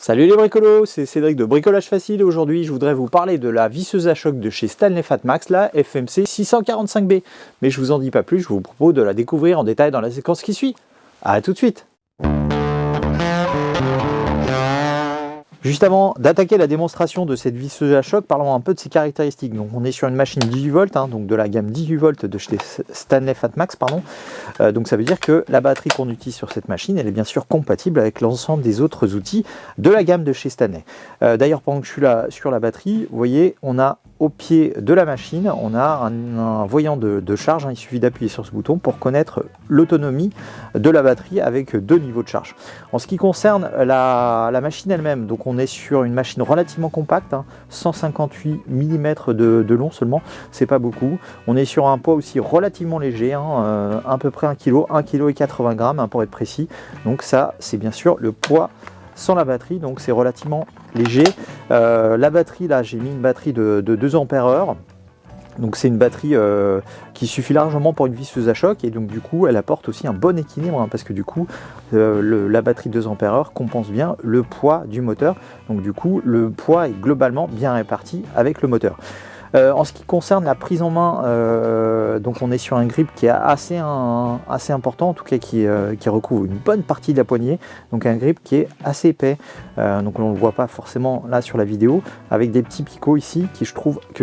Salut les bricolos, c'est Cédric de Bricolage Facile et aujourd'hui je voudrais vous parler de la visseuse à choc de chez Stanley Fatmax, la FMC 645B. Mais je vous en dis pas plus, je vous propose de la découvrir en détail dans la séquence qui suit. A tout de suite. Juste avant d'attaquer la démonstration de cette visseuse à choc, parlons un peu de ses caractéristiques. Donc on est sur une machine 18 volts, donc de la gamme 18 volts de chez Stanley Fatmax, donc ça veut dire que la batterie qu'on utilise sur cette machine, elle est bien sûr compatible avec l'ensemble des autres outils de la gamme de chez Stanley. D'ailleurs, pendant que je suis là sur la batterie, vous voyez, on a au pied de la machine, on a un voyant de charge. Il suffit d'appuyer sur ce bouton pour connaître l'autonomie de la batterie avec deux niveaux de charge. En ce qui concerne la machine elle-même, donc on est sur une machine relativement compacte, 158 mm de long seulement, c'est pas beaucoup. On est sur un poids aussi relativement léger, à peu près 1 kg, 1 kg et 80 grammes pour être précis. Donc ça, c'est bien sûr le poids sans la batterie, donc c'est relativement léger. La batterie, là, j'ai mis une batterie de 2 ampères-heure. Donc c'est une batterie qui suffit largement pour une visseuse à choc et donc du coup elle apporte aussi un bon équilibre parce que du coup la batterie 2 ampères-heure compense bien le poids du moteur. Donc du coup le poids est globalement bien réparti avec le moteur. En ce qui concerne la prise en main, donc on est sur un grip qui est assez important, en tout cas qui recouvre une bonne partie de la poignée, donc un grip qui est assez épais, donc on ne le voit pas forcément là sur la vidéo, avec des petits picots ici que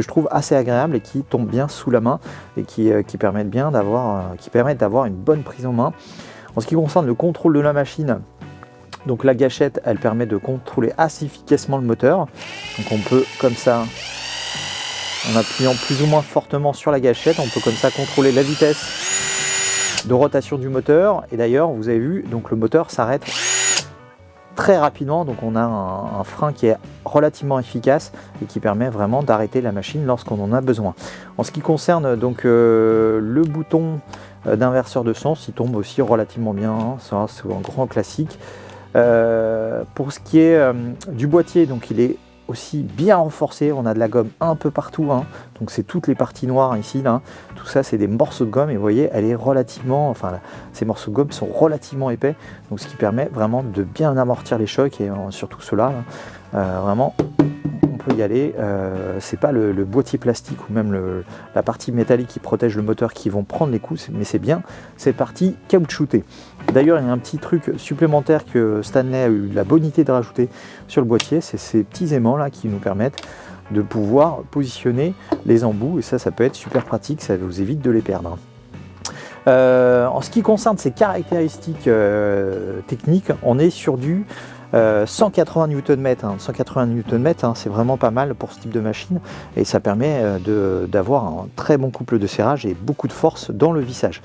je trouve assez agréables et qui tombent bien sous la main et qui permettent d'avoir une bonne prise en main. En ce qui concerne le contrôle de la machine, donc la gâchette, elle permet de contrôler assez efficacement le moteur, donc on peut comme ça, en appuyant plus ou moins fortement sur la gâchette, on peut comme ça contrôler la vitesse de rotation du moteur. Et d'ailleurs, vous avez vu, donc le moteur s'arrête très rapidement. Donc on a un frein qui est relativement efficace et qui permet vraiment d'arrêter la machine lorsqu'on en a besoin. En ce qui concerne donc le bouton d'inverseur de sens, il tombe aussi relativement bien. Ça, c'est un grand classique. Pour ce qui est du boîtier, donc il est aussi bien renforcé, on a de la gomme un peu partout, donc c'est toutes les parties noires ici, là. Tout ça c'est des morceaux de gomme et vous voyez, elle est relativement, ces morceaux de gomme sont relativement épais, donc ce qui permet vraiment de bien amortir les chocs et surtout ceux-là, vraiment on peut y aller. C'est pas le boîtier plastique ou même la partie métallique qui protège le moteur qui vont prendre les coups, mais c'est bien cette partie caoutchoutée. D'ailleurs, il y a un petit truc supplémentaire que Stanley a eu la bonité de rajouter sur le boîtier, c'est ces petits aimants là qui nous permettent de pouvoir positionner les embouts et ça peut être super pratique, ça vous évite de les perdre. En ce qui concerne ses caractéristiques techniques, on est sur du 180 Nm. 180 Nm, c'est vraiment pas mal pour ce type de machine et ça permet d'avoir un très bon couple de serrage et beaucoup de force dans le vissage.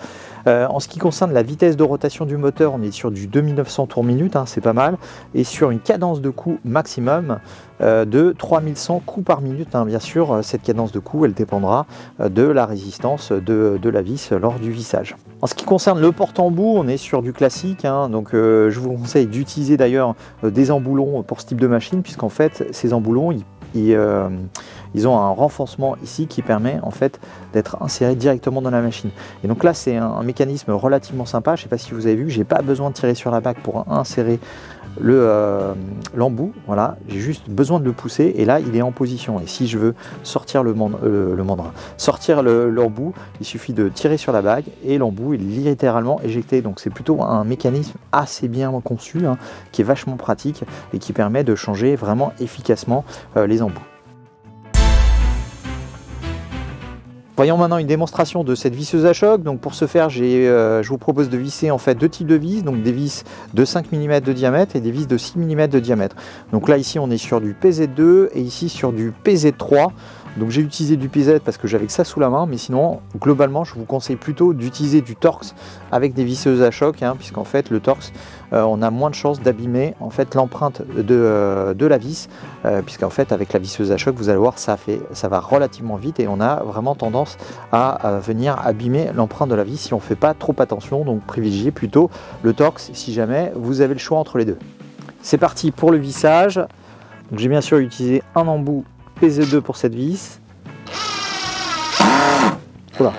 En ce qui concerne la vitesse de rotation du moteur, on est sur du 2900 tours minute, c'est pas mal, et sur une cadence de coup maximum de 3100 coups par minute. Bien sûr, cette cadence de coup, elle dépendra de la résistance de la vis lors du vissage. En ce qui concerne le porte-embout, on est sur du classique, donc je vous conseille d'utiliser d'ailleurs des emboulons pour ce type de machine, puisqu'en fait, ces emboulons, ils ont un renforcement ici qui permet en fait d'être inséré directement dans la machine. Et donc là, c'est un mécanisme relativement sympa. Je ne sais pas si vous avez vu, j'ai pas besoin de tirer sur la bague pour insérer l'embout. Voilà, j'ai juste besoin de le pousser et là, il est en position. Et si je veux sortir sortir l'embout, il suffit de tirer sur la bague et l'embout est littéralement éjecté. Donc c'est plutôt un mécanisme assez bien conçu, qui est vachement pratique et qui permet de changer vraiment efficacement les embouts. Voyons maintenant une démonstration de cette visseuse à choc. Donc pour ce faire, je vous propose de visser en fait deux types de vis, donc des vis de 5 mm de diamètre et des vis de 6 mm de diamètre. Donc là ici on est sur du PZ2 et ici sur du PZ3. Donc j'ai utilisé du PZ parce que j'avais que ça sous la main, mais sinon globalement je vous conseille plutôt d'utiliser du Torx avec des visseuses à choc, puisqu'en fait le Torx on a moins de chances d'abîmer en fait l'empreinte de la vis, puisqu'en fait avec la visseuse à choc vous allez voir ça va relativement vite et on a vraiment tendance à venir abîmer l'empreinte de la vis si on ne fait pas trop attention. Donc privilégiez plutôt le Torx si jamais vous avez le choix entre les deux. C'est parti pour le vissage. Donc j'ai bien sûr utilisé un embout PZ2 pour cette vis. Voilà.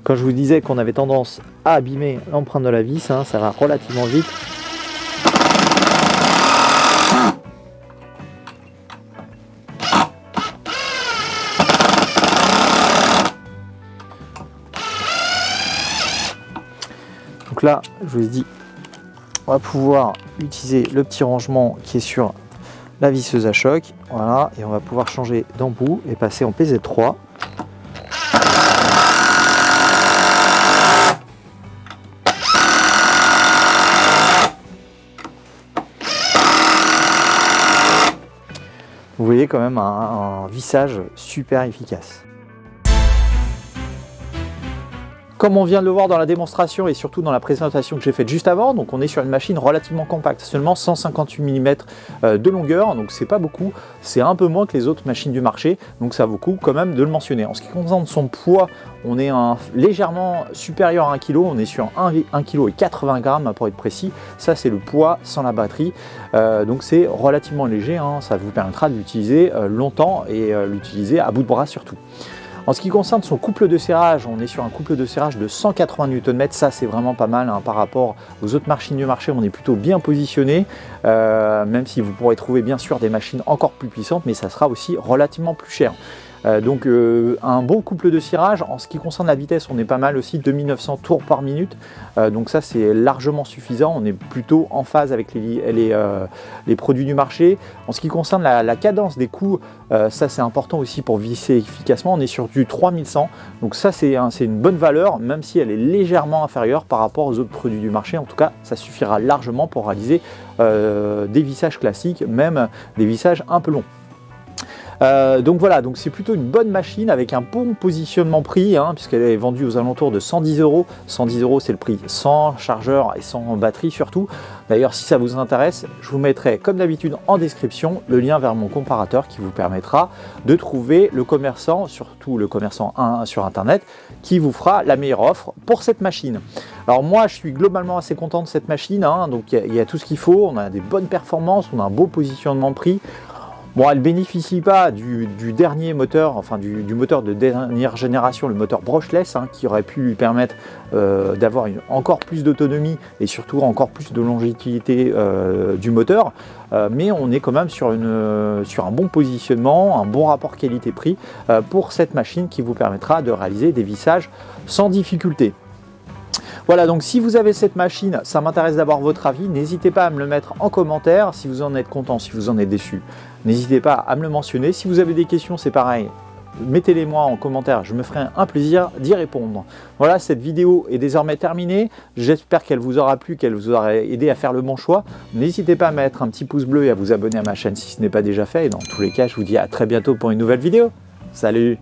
Quand je vous disais qu'on avait tendance à abîmer l'empreinte de la vis, ça va relativement vite. là, je vous ai dit, on va pouvoir utiliser le petit rangement qui est sur la visseuse à choc. Voilà, et on va pouvoir changer d'embout et passer en PZ3. Vous voyez quand même un vissage super efficace. Comme on vient de le voir dans la démonstration et surtout dans la présentation que j'ai faite juste avant, donc on est sur une machine relativement compacte, seulement 158 mm de longueur, donc c'est pas beaucoup, c'est un peu moins que les autres machines du marché, donc ça vaut le coup quand même de le mentionner. En ce qui concerne son poids, on est légèrement supérieur à 1 kg, on est sur 1 kg et 80 grammes pour être précis, ça c'est le poids sans la batterie, donc c'est relativement léger, hein, ça vous permettra de l'utiliser longtemps et l'utiliser à bout de bras surtout. En ce qui concerne son couple de serrage, on est sur un couple de serrage de 180 Nm, ça c'est vraiment pas mal hein, par rapport aux autres machines du marché, on est plutôt bien positionné, même si vous pourrez trouver bien sûr des machines encore plus puissantes, mais ça sera aussi relativement plus cher. Donc un bon couple de cirage. En ce qui concerne la vitesse, on est pas mal aussi, 2900 tours par minute, donc ça c'est largement suffisant, on est plutôt en phase avec les produits du marché. En ce qui concerne la cadence des coups, ça c'est important aussi pour visser efficacement, on est sur du 3100, donc ça c'est une bonne valeur, même si elle est légèrement inférieure par rapport aux autres produits du marché. En tout cas ça suffira largement pour réaliser des vissages classiques, même des vissages un peu longs. Donc voilà, donc c'est plutôt une bonne machine avec un bon positionnement prix, hein, puisqu'elle est vendue aux alentours de 110 €. 110 € c'est le prix sans chargeur et sans batterie surtout. D'ailleurs si ça vous intéresse, je vous mettrai comme d'habitude en description le lien vers mon comparateur qui vous permettra de trouver le commerçant, surtout le commerçant sur internet, qui vous fera la meilleure offre pour cette machine. Alors moi je suis globalement assez content de cette machine, hein, donc il y a tout ce qu'il faut, on a des bonnes performances, on a un beau positionnement prix. Bon, elle ne bénéficie pas du dernier moteur, enfin du moteur de dernière génération, le moteur brushless, hein, qui aurait pu lui permettre d'avoir encore plus d'autonomie et surtout encore plus de longévité du moteur. Mais on est quand même sur un bon positionnement, un bon rapport qualité-prix pour cette machine qui vous permettra de réaliser des vissages sans difficulté. Voilà, donc si vous avez cette machine, ça m'intéresse d'avoir votre avis. N'hésitez pas à me le mettre en commentaire si vous en êtes content, si vous en êtes déçu. N'hésitez pas à me le mentionner. Si vous avez des questions, c'est pareil. Mettez-les moi en commentaire, je me ferai un plaisir d'y répondre. Voilà, cette vidéo est désormais terminée. J'espère qu'elle vous aura plu, qu'elle vous aura aidé à faire le bon choix. N'hésitez pas à mettre un petit pouce bleu et à vous abonner à ma chaîne si ce n'est pas déjà fait. Et dans tous les cas, je vous dis à très bientôt pour une nouvelle vidéo. Salut!